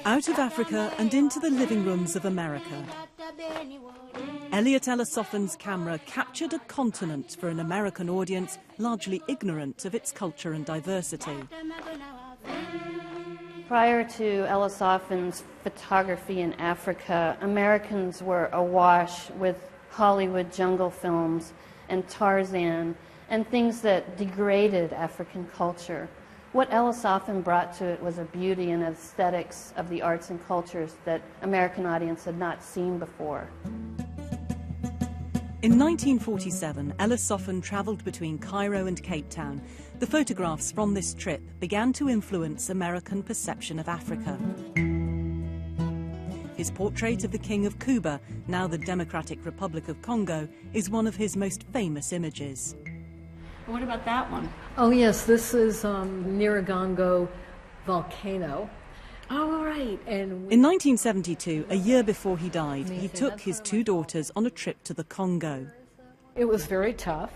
Out of Africa and into the living rooms of America. Elliot Ellesofen's camera captured a continent for an American audience largely ignorant of its culture and diversity. Prior to Ellesofen's photography in Africa, Americans were awash with Hollywood jungle films and Tarzan and things that degraded African culture. What Ellesofen brought to it was a beauty and aesthetics of the arts and cultures that American audience had not seen before. In 1947, Ellessofen travelled between Cairo and Cape Town. The photographs from this trip began to influence American perception of Africa. His portrait of the King of Cuba, now the Democratic Republic of Congo, is one of his most famous images. What about that one? Oh yes, this is Nyiragongo volcano. Oh, right. In 1972, a year before he died, he took his two daughters on a trip to the Congo. It was very tough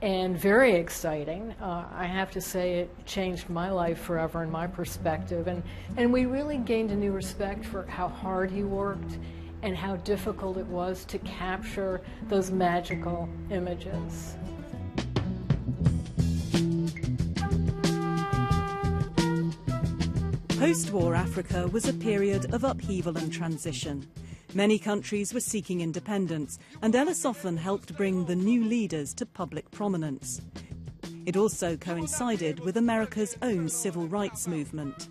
and very exciting. I have to say it changed my life forever in my perspective. And we really gained a new respect for how hard he worked and how difficult it was to capture those magical images. Post-war Africa was a period of upheaval and transition. Many countries were seeking independence, and Ellessofen helped bring the new leaders to public prominence. It also coincided with America's own civil rights movement.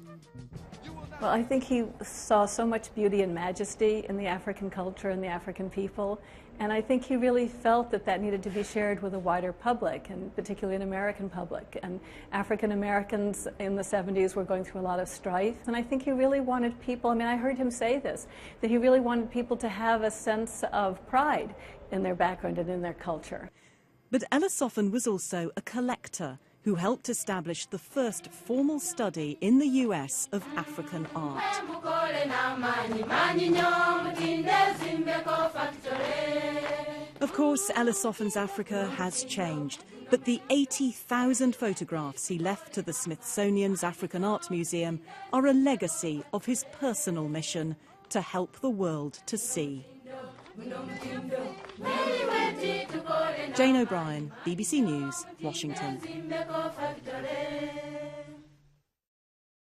Well, I think he saw so much beauty and majesty in the African culture and the African people, and I think he really felt that that needed to be shared with a wider public, and particularly an American public. And African Americans in the 70s were going through a lot of strife, and I think he really wanted people, I mean, I heard him say this, that he really wanted people to have a sense of pride in their background and in their culture. But Ellessofen was also a collector who helped establish the first formal study in the US of African art. Of course, Ellesofen's Africa has changed, but the 80,000 photographs he left to the Smithsonian's African Art Museum are a legacy of his personal mission to help the world to see. Jane O'Brien, BBC News, Washington.